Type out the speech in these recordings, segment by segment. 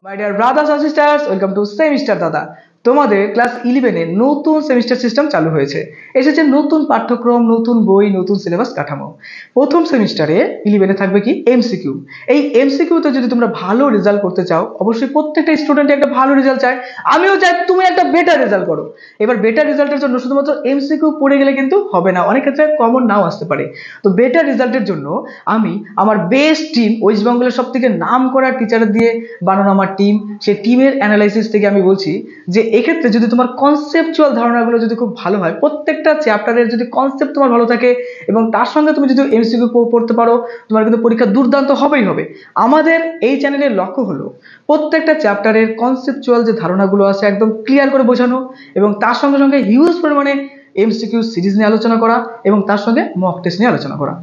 My dear brothers and sisters, welcome to semester দাদা। তোমাদের class 11-এ নতুন সেমিস্টার সিস্টেম চালু হয়েছে। এসেছে নতুন পাঠ্যক্রম, নতুন বই, নতুন সিলেবাস কাঠামো। প্রথম সেমিস্টারে 11-এ থাকবে কি এমসিকিউ। এই এমসিকিউতে যদি তোমরা ভালো রেজাল্ট করতে চাও, অবশ্যই প্রত্যেকটা স্টুডেন্ট একটা ভালো রেজাল্ট চায়। আমিও চাই তুমি একটা বেটার রেজাল্ট করো। এবার বেটার রেজাল্টের জন্য শুধুমাত্র এমসিকিউ পড়ে গেলে কিন্তু হবে না, অনেক ক্ষেত্রে কমন নাও আসতে পারে। তো বেটার রেজাল্টের জন্য আমি আমার বেস্ট টিম, ওয়েস্ট বেঙ্গলের সব থেকে নাম করা টিচার দিয়ে বানানো আমার টিম, সেই টিমের অ্যানালাইসিস থেকে আমি বলছি যে এক্ষেত্রে যদি তোমার কনসেপচুয়াল ধারণাগুলো যদি খুব ভালো হয়, প্রত্যেকটা চ্যাপ্টারের যদি কনসেপ্ট তোমার ভালো থাকে এবং তার সঙ্গে তুমি যদি এমসিকিউ পড়তে পারো, তোমার কিন্তু পরীক্ষা দুর্দান্ত হবেই হবে। আমাদের এই চ্যানেলের লক্ষ্য হলো প্রত্যেকটা চ্যাপ্টারের কনসেপচুয়াল যে ধারণাগুলো আছে একদম ক্লিয়ার করে বোঝানো এবং তার সঙ্গে সঙ্গে হিউজ পরিমাণে এমসিকিউ সিরিজ নিয়ে আলোচনা করা এবং তার সঙ্গে মক টেস্ট নিয়ে আলোচনা করা।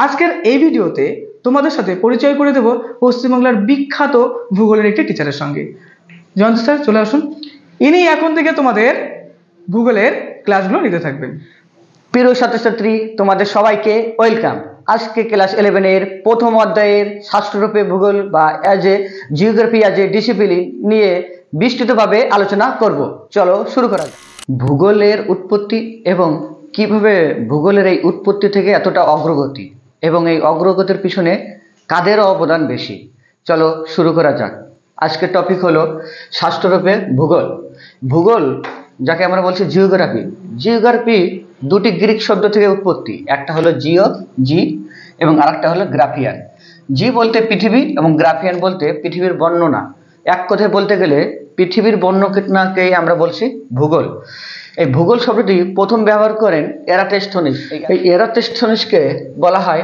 আজকের এই ভিডিওতে তোমাদের সাথে পরিচয় করে দেব পশ্চিমবাংলার বিখ্যাত ভূগোলের একটি টিচারের সঙ্গে। জয়ন্ত স্যার চলে আসুন, ইনি এখন থেকে তোমাদের ভূগোলের ক্লাসগুলো নিতে থাকবেন। প্রিয় ছাত্রছাত্রী, তোমাদের সবাইকে ওয়েলকাম। আজকে ক্লাস 11-এর প্রথম অধ্যায়ের শাস্ত্ররূপে ভূগোল বা জিওগ্রাফি অ্যাজ এ ডিসিপ্লিন নিয়ে বিস্তৃতভাবে আলোচনা করব। চলো শুরু করা যাক। ভূগোলের উৎপত্তি এবং কিভাবে ভূগোলের এই উৎপত্তি থেকে এতটা অগ্রগতি এবং এই অগ্রগতির পিছনে কাদের অবদান বেশি, চলো শুরু করা যাক। আজকের টপিক হলো শাস্ত্ররূপে ভূগোল। ভূগোল যাকে আমরা বলছি জিওগ্রাফি। জিওগ্রাফি দুটি গ্রিক শব্দ থেকে উৎপত্তি, একটা হলো জিও, জি, এবং আরেকটা হলো গ্রাফিয়ান। জি বলতে পৃথিবী এবং গ্রাফিয়ান বলতে পৃথিবীর বর্ণনা। এক কথায় বলতে গেলে পৃথিবীর বর্ণনাকেই আমরা বলছি ভূগোল। এই ভূগোল শব্দটি প্রথম ব্যবহার করেন এরাটোস্থেনিস। এই এরাটোস্থেনিসকে বলা হয়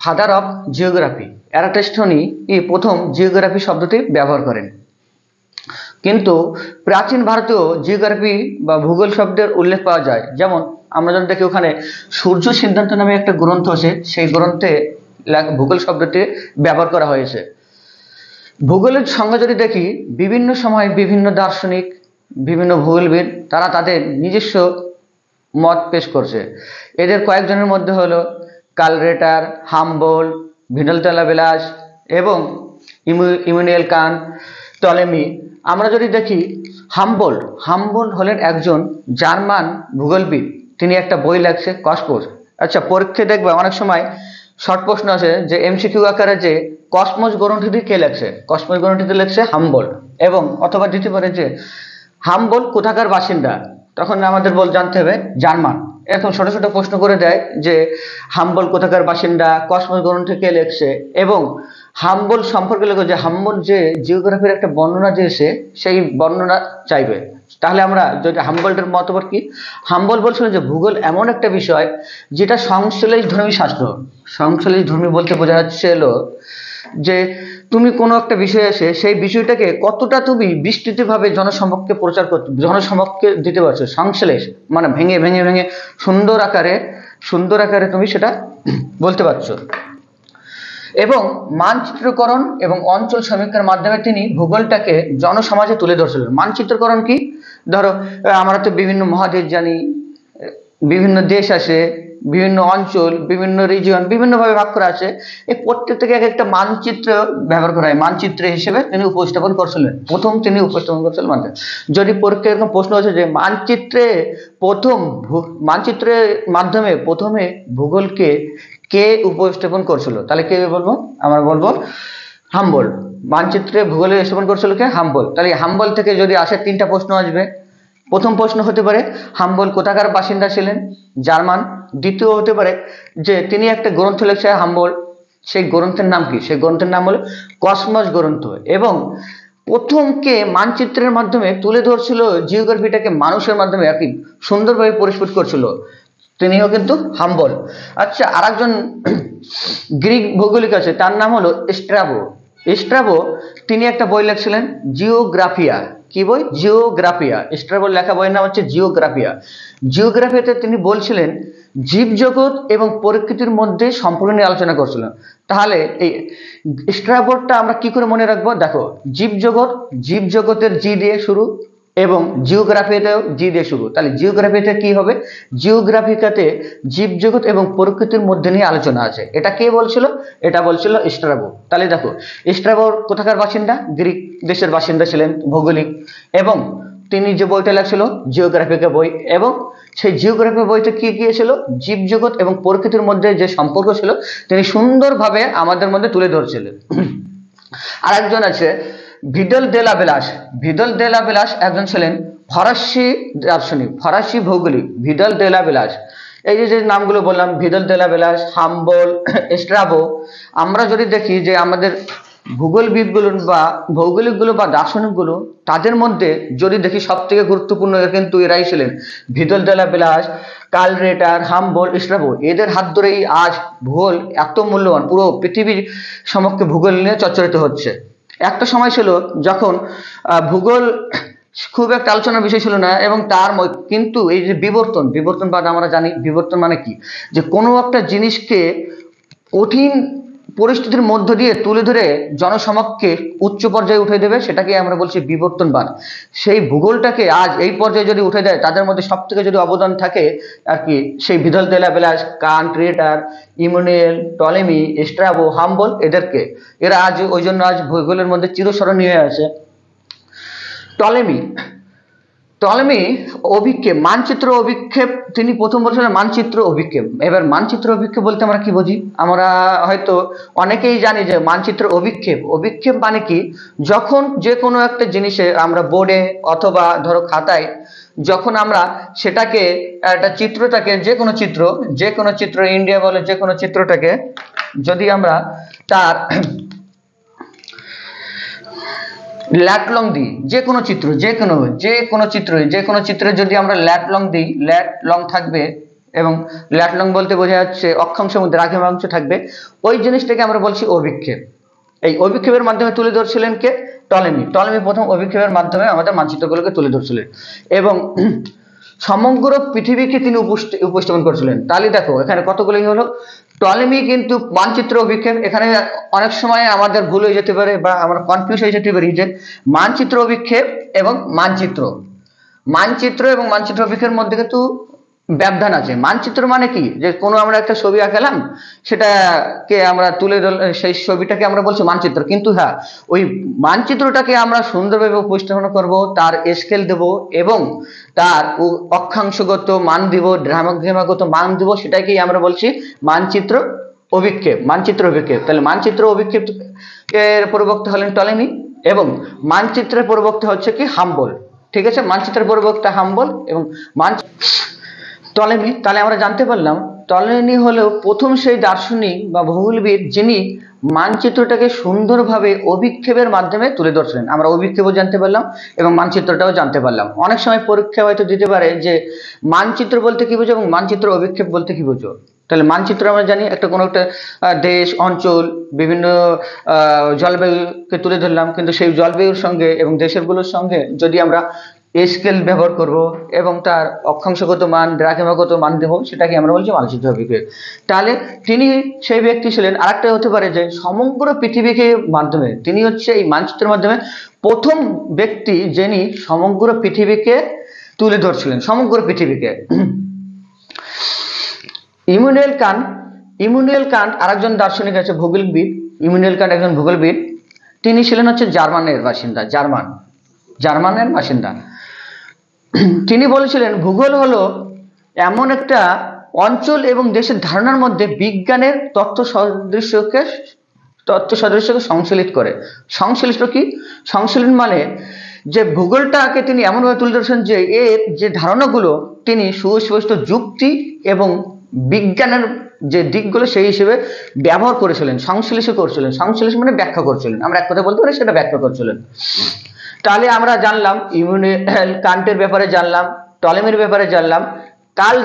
ফাদার অফ জিওগ্রাফি। এরাটোস্থেনিস প্রথম জিওগ্রাফি শব্দটি ব্যবহার করেন। কিন্তু প্রাচীন ভারতেও জিওগ্রাফি বা ভূগোল শব্দের উল্লেখ পাওয়া যায়। যেমন আমরা যদি দেখি ওখানে সূর্য সিদ্ধান্ত নামে একটা গ্রন্থ আছে, সেই গ্রন্থে ভূগোল শব্দটি ব্যবহার করা হয়েছে। ভূগোলের সঙ্গে যদি দেখি, বিভিন্ন সময় বিভিন্ন দার্শনিক, বিভিন্ন ভূগোলবিদ তারা তাদের নিজস্ব মত পেশ করছে। এদের কয়েকজনের মধ্যে হলো কার্ল রেটার, হামবোল্ট, ভিনলতলা-বেলাস এবং ইমানুয়েল কান্ট, টলেমি। আমরা যদি দেখি হামবোল্ট হলেন একজন জার্মান ভূগোলবিদ। তিনি একটা বই লেখছে কসমোস। আচ্ছা, পরীক্ষায় দেখবে অনেক সময় শর্ট প্রশ্ন আছে যে এমসিকিউ আকারে যে কসমোস গ্রন্থটি কে লেখছে, কসমোস গ্রন্থটি লেখছে হামবোল্ট। এবং অথবা দিতে পারে যে হামবোল্ট কোথাকার বাসিন্দা, তখন আমাদের জানতে হবে জার্মান। এরকম ছোট ছোট প্রশ্ন করে দেয় যে হামবোল্ট কোথাকার বাসিন্দা, কসমোস গ্রন্থ কে লেখছে এবং হামবোল্ট সম্পর্কে লেখো, যে হামবোল্ট যে জিওগ্রাফির একটা বর্ণনা দিয়েছে সেই বর্ণনা চাইবে। তাহলে আমরা যদি হামবোল্টের মতবাদ কি, হামবোল্ট বলছিলেন যে ভূগোল এমন একটা বিষয় যেটা সংশ্লেষ ধর্মী শাস্ত্র। সংশ্লেষ ধর্মী বলতে বোঝা যাচ্ছে হলো যে তুমি কোনো একটা বিষয় এসে সেই বিষয়টাকে কতটা তুমি বিস্তৃতভাবে জনসমক্ষে প্রচার করতে, জনসমক্ষে দিতে পারছো। সংশ্লেষ মানে ভেঙে ভেঙে ভেঙে সুন্দর আকারে তুমি সেটা বলতে পারছো। এবং মানচিত্রকরণ এবং অঞ্চল সমীক্ষার মাধ্যমে তিনি ভূগোলটাকে জনসমাজে তুলে ধরছিলেন। মানচিত্রকরণ কি, ধরো আমরা তো বিভিন্ন মহাদেশ জানি, বিভিন্ন দেশ আছে, বিভিন্ন অঞ্চল, বিভিন্ন রিজিয়ন বিভিন্নভাবে ভাগ করা আছে। এই প্রত্যেক থেকে এক একটা মানচিত্র ব্যবহার করা হয়। মানচিত্র হিসেবে তিনি উপস্থাপন করছিলেন, তিনি উপস্থাপন করছিলেন। যদি পরীক্ষায় এরকম প্রশ্ন হচ্ছে যে মানচিত্রের মাধ্যমে প্রথমে ভূগোলকে কে উপস্থাপন করছিল, তাহলে কে বলবো? আমরা বলবো হামবোল্ট। মানচিত্রে ভূগোলে স্থাপন করছিল কে? হামবোল্ট। তাহলে হামবোল্ট থেকে যদি আসে তিনটা প্রশ্ন আসবে। প্রথম প্রশ্ন হতে পারে হামবোল্ট কোথাকার বাসিন্দা ছিলেন, জার্মান। দ্বিতীয় হতে পারে যে তিনি একটা গ্রন্থ লিখছে হামবোল্ট, সেই গ্রন্থের নাম কি? সেই গ্রন্থের নাম হলো কসমোস গ্রন্থ। এবং প্রথমকে মানচিত্রের মাধ্যমে তুলে ধরছিল জিওগ্রাফিটাকে, মানুষের মাধ্যমে আর কি সুন্দরভাবে পরিস্ফুট করছিল, তিনিও কিন্তু হামবোল্ট। আচ্ছা, আরেকজন গ্রিক ভৌগোলিক আছে, তার নাম হলো স্ট্রাবো। তিনি একটা বই লিখছিলেন জিওগ্রাফিয়া। কি বই? জিওগ্রাফিয়া। স্ট্রাবোর লেখা বইয়ের নাম হচ্ছে জিওগ্রাফিয়া। জিওগ্রাফিয়াতে তিনি বলছিলেন জীবজগৎ এবং প্রকৃতির মধ্যে সম্পর্ক নিয়ে আলোচনা করছিলেন। তাহলে এই স্ট্রাবোরটা আমরা কি করে মনে রাখবো? দেখো, জীবজগতের জি দিয়ে শুরু এবং জিওগ্রাফিতেও জি দিয়ে শুরু। তাহলে জিওগ্রাফিতে কি হবে? জিওগ্রাফিকাতে জীবজগৎ এবং প্রকৃতির মধ্যে নিয়ে আলোচনা আছে। এটা কে বলছিল? এটা বলছিল স্ট্রাবো। তাহলে দেখো, স্ট্রাবোর কোথাকার বাসিন্দা? গ্রিক দেশের বাসিন্দা ছিলেন, ভৌগোলিক, এবং তিনি যে বইটা লেখছিল জিওগ্রাফিকা বই, এবং সেই জিওগ্রাফি বইতে কি গিয়েছিল? জীবজগৎ এবং প্রকৃতির মধ্যে যে সম্পর্ক ছিল তিনি সুন্দরভাবে আমাদের মধ্যে তুলে ধরছিলেন। আর একজন আছে ভিডল দে লা বেলাস। ভিডল দে লা বেলাস একজন ছিলেন ফরাসি দার্শনিক, ফরাসি ভৌগোলিক, ভিডল দে লা বেলাস। এই যে নামগুলো বললাম, ভিডল দে লা বেলাস, হাম্বল, স্ট্রাবো, আমরা যদি দেখি যে আমাদের ভূগোলবিদগুলো বা ভৌগোলিকগুলো বা দার্শনিকগুলো, তাদের মধ্যে যদি দেখি সব থেকে গুরুত্বপূর্ণ কিন্তু এরাই ছিলেন, ভিডল দে লা বেলাস, কার্ল রেটার, হাম্বল, স্ট্রাবো। এদের হাত ধরেই আজ ভূগোল এত মূল্যবান, পুরো পৃথিবীর সমগ্র ভূগোল নিয়ে চর্চিত হচ্ছে। একটা সময় ছিল যখন ভূগোল খুব একটা আলোচনার বিষয় ছিল না, এবং কিন্তু এই যে বিবর্তনবাদ, আমরা জানি বিবর্তন মানে কি, যে কোনো একটা জিনিসকে কঠিন পরিস্থিতির মধ্য দিয়ে তুলে ধরে জনসমক্ষে উচ্চ পর্যায়ে উঠে দেবে, সেটাকে আমরা বলছি বিবর্তনবাদ। সেই ভূগোলটাকে আজ এই পর্যায়ে যদি উঠে দেয়, তাদের মধ্যে সব থেকে যদি অবদান থাকে আর কি, সেই ভিডল দে লা বেলাস, কান্ট, রেটার, ইমানুয়েল, টলেমি, স্ট্রাবো, হাম্বল, এরা আজ ওই জন্য আজ ভূগোলের মধ্যে চিরস্মরণীয় হয়ে আছে। টলেমি অভিক্ষেপ, মানচিত্র অভিক্ষেপ, তিনি প্রথম বলছিলেন মানচিত্র অভিক্ষেপ। এবার মানচিত্র অভিক্ষেপ বলতে আমরা কি বুঝি? আমরা হয়তো অনেকেই জানি যে মানচিত্র অভিক্ষেপ মানে কি, যখন যে কোনো একটা জিনিসে আমরা বোর্ডে অথবা ধরো খাতায়, যখন আমরা সেটাকে একটা চিত্রটাকে, যে কোনো চিত্র ইন্ডিয়া বলে যে কোনো চিত্রটাকে যদি আমরা তার ল্যাট লং দিই, যে কোনো চিত্রে যদি আমরা ল্যাট লং দিই, ল্যাট লং থাকবে, এবং ল্যাট লং বলতে বোঝা যাচ্ছে অক্ষাংশের মধ্যে দ্রাঘিমাংশ থাকবে, ওই জিনিসটাকে আমরা বলছি অভিক্ষেপ। এই অভিক্ষেপের মাধ্যমে তুলে ধরছিলেন কে? টলেমি প্রথম অভিক্ষেপের মাধ্যমে আমাদের মানচিত্রগুলোকে তুলে ধরছিলেন, এবং সমগ্র পৃথিবীকে তিনি উপস্থাপন করছিলেন। তাহলে দেখো এখানে কতগুলোই হলো। টলেমি কিন্তু মানচিত্র অভিক্ষেপ, এখানে অনেক সময় আমাদের ভুল হয়ে যেতে পারে বা আমরা কনফিউজ হয়ে যেতে পারি যে মানচিত্র অভিক্ষেপ এবং মানচিত্র এবং মানচিত্র অভিক্ষেপের মধ্যে কিন্তু ব্যবধান আছে। মানচিত্র মানে কি, যে কোনো আমরা একটা ছবি আঁকালাম, সেটাকে আমরা তুলে সেই ছবিটাকে আমরা বলছি মানচিত্র, কিন্তু হ্যাঁ, ওই মানচিত্রটাকে আমরা সুন্দরভাবে উপস্থাপন করব, তার স্কেল দেব এবং তার অক্ষাংশগত মান দিব, দ্রাঘিমাগত মান দিব, সেটাকেই আমরা বলছি মানচিত্র অভিক্ষেপ। তাহলে মানচিত্র অভিক্ষেপ এর পূর্ববর্তী হলেন টলেমি, এবং মানচিত্রের পূর্ববর্তী হচ্ছে কি হাম্বল। ঠিক আছে, মানচিত্রের পূর্ববর্তী হাম্বল এবং টলেমি। তাহলে আমরা জানতে পারলাম টলেমি হলো প্রথম সেই দার্শনিক বা ভূগোলবিদ যিনি মানচিত্রটাকে সুন্দরভাবে অভিক্ষেপের মাধ্যমে তুলে ধরছিলেন। আমরা অভিক্ষেপও জানতে পারলাম এবং মানচিত্রটাও জানতে পারলাম। অনেক সময় পরীক্ষা হয়তো দিতে পারে যে মানচিত্র বলতে কি বোঝো এবং মানচিত্র অভিক্ষেপ বলতে কি বোঝো। তাহলে মানচিত্র আমরা জানি একটা কোনো একটা দেশ, অঞ্চল, বিভিন্ন জলবায়ুকে তুলে ধরলাম, কিন্তু সেই জলবায়ুর সঙ্গে এবং দেশেরগুলোর সঙ্গে যদি আমরা স্কেল ব্যবহার করব এবং তার অক্ষাংশগত মান, দ্রাঘিমাগত মান দেব, সেটাকে আমরা বলছি মানচিত্র অভিক্ষেপ। তাহলে তিনি সেই ব্যক্তি ছিলেন। আরেকটা হতে পারে যে সমগ্র পৃথিবীকে মাধ্যমে, তিনি হচ্ছে এই মানচিত্রের মাধ্যমে প্রথম ব্যক্তি যিনি সমগ্র পৃথিবীকে তুলে ধরছিলেন, সমগ্র পৃথিবীকে। ইমানুয়েল কান্ট আরেকজন দার্শনিক আছে, ভূগোলবিদ। ইমানুয়েল কান্ট একজন ভূগোলবিদ, তিনি ছিলেন হচ্ছে জার্মানের বাসিন্দা। তিনি বলেছিলেন ভূগোল হলো এমন একটা অঞ্চল এবং দেশের ধারণার মধ্যে বিজ্ঞানের তথ্য সাদৃশ্যকে সংশ্লিষ্ট করে। সংশ্লিষ্ট কি? সংশ্লিষ্ট মানে যে ভূগোলটাকে তিনি এমনভাবে তুলে ধরেছেন যে এর যে ধারণাগুলো তিনি সুস্পষ্ট যুক্তি এবং বিজ্ঞানের যে দিকগুলো সেই হিসেবে ব্যবহার করেছিলেন, সংশ্লেষ মানে ব্যাখ্যা করছিলেন। আমরা এক কথা বলতে পারি সেটা ব্যাখ্যা করছিলেন। তাহলে আমরা জানলাম ইমানুয়েল কান্টের ব্যাপারে, জানলাম টলেমির ব্যাপারে, জানলাম কার্ল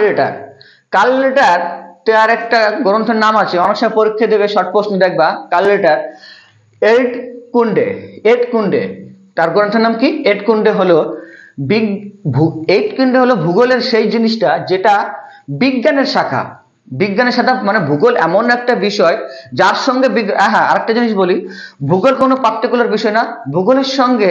রেটার তার একটা গ্রন্থের নাম আছে, অনেক সময় পরীক্ষা দেবে, শর্ট প্রশ্ন দেখবা। কার্ল রেটার এট কুন্ডে, তার গ্রন্থের নাম কি? এট কুন্ডে হলো ভূগোলের সেই জিনিসটা যেটা বিজ্ঞানের শাখা, বিজ্ঞানের সাথে মানে ভূগোল এমন একটা বিষয় যার সঙ্গে হ্যাঁ আরেকটা জিনিস বলি, ভূগোল কোনো পার্টিকুলার বিষয় না, ভূগোলের সঙ্গে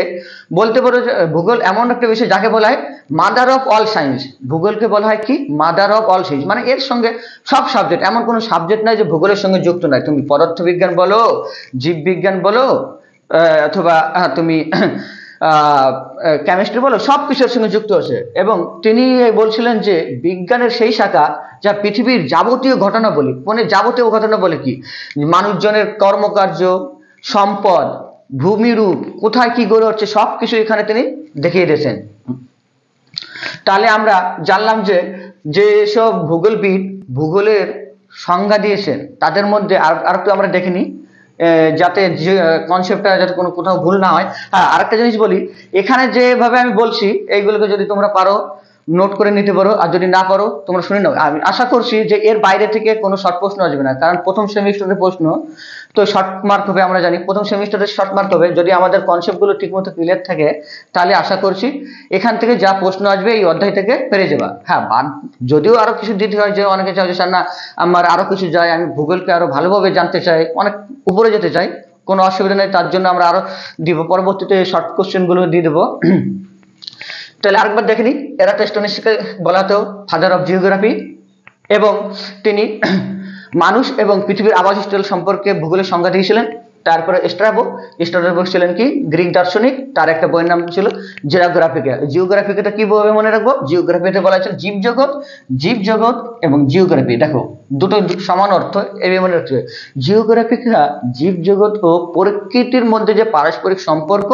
বলতে পারো যে ভূগোল এমন একটা বিষয় যাকে বলা হয় মাদার অফ অল সায়েন্স। ভূগোলকে বলা হয় কি মাদার অফ অল সায়েন্স, মানে এর সঙ্গে সব সাবজেক্ট, এমন কোনো সাবজেক্ট নাই যে ভূগোলের সঙ্গে যুক্ত নাই। তুমি পদার্থবিজ্ঞান বলো, জীববিজ্ঞান বলো, অথবা তুমি কেমিস্ট্রি বলো, সব কিছুর সঙ্গে যুক্ত আছে। এবং তিনি বলছিলেন যে বিজ্ঞানের সেই শাখা যা পৃথিবীর যাবতীয় ঘটনাবলী, মানে যাবতীয় ঘটনাবলী কি, মানুষজনের কর্মকার্য, সম্পদ, ভূমিরূপ, কোথায় কি গড়ে হচ্ছে, সবকিছু এখানে তিনি দেখিয়ে দিয়েছেন। তাহলে আমরা জানলাম যে যেসব ভূগোলবিদ ভূগোলের সংজ্ঞা দিয়েছেন তাদের মধ্যে আর একটু আমরা দেখে নিই, যাতে যে কনসেপ্টটা যাতে কোনো কোথাও ভুল না হয়। হ্যাঁ আরেকটা জিনিস বলি, এখানে যেভাবে আমি বলছি এইগুলোকে যদি তোমরা পারো নোট করে নিতে পারো, আর যদি না পারো তোমরা শুনে নাও। আমি আশা করছি যে এর বাইরে থেকে কোনো শর্ট প্রশ্ন আসবে না, কারণ প্রথম সেমিস্টারের প্রশ্ন তো শর্ট মার্ক হবে। আমরা জানি প্রথম সেমিস্টারের শর্ট মার্ক হবে, যদি আমাদের কনসেপ্টগুলো ঠিকমতো ক্লিয়ার থাকে তাহলে আশা করছি এখান থেকে যা প্রশ্ন আসবে এই অধ্যায় থেকে পেরে যাবা। হ্যাঁ যদিও আরো কিছু দিতে হয়, যে অনেকে চাই যে স্যার না আমার আরো কিছু যায়, আমি ভূগোলকে আরো ভালোভাবে জানতে চাই, অনেক উপরে যেতে চাই, কোনো অসুবিধা নেই, তার জন্য আমরা আরো দিব, পরবর্তীতে শর্ট কোশ্চেন গুলো দিয়ে দেবো। তাহলে আরেকবার দেখে নিই, এরাটোস্থেনিসকে বলা হতো ফাদার অফ জিওগ্রাফি, এবং তিনি মানুষ এবং পৃথিবীর আবাসস্থল সম্পর্কে ভূগোলের সংজ্ঞা দিয়েছিলেন। তারপরে স্ট্রাবো ছিলেন কি গ্রিক দার্শনিক, তার একটা বইয়ের নাম ছিল জিওগ্রাফিকা। জিওগ্রাফিকাটা কিভাবে মনে রাখবো, জিওগ্রাফিতে বলা হয়েছে জীবজগৎ এবং জিওগ্রাফি, দেখো দুটো সমান অর্থ, এই মনে রাখতে হবে। জিওগ্রাফিকা জীবজগৎ ও প্রকৃতির মধ্যে যে পারস্পরিক সম্পর্ক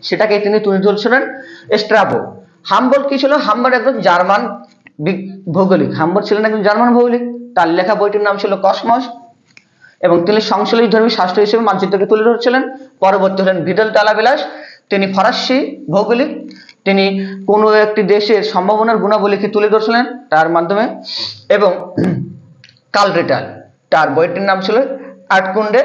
সেটাকে তিনি তুলে ধরছিলেন স্ট্রাবো। হাম্বল কি ছিল, হাম্বল একজন জার্মান ভৌগোলিক, হাম্বল ছিলেন একজন জার্মান ভৌগোলিক, তার লেখা বইটির নাম ছিল কসমস, এবং তিনি সংশ্লেষ ধর্মী শাস্ত্র হিসেবে মানচিত্রকে তুলে ধরছিলেন। পরবর্তী হলেন ভিদাল ডালাবিলাস, তিনি ফরাসি ভৌগোলিক, তিনি কোনো একটি দেশের সম্ভাবনার গুণাবলীকে তুলে ধরছিলেন তার মাধ্যমে। এবং কার্ল রিটাল, তার বইটির নাম ছিল আর্টকুন্ডে,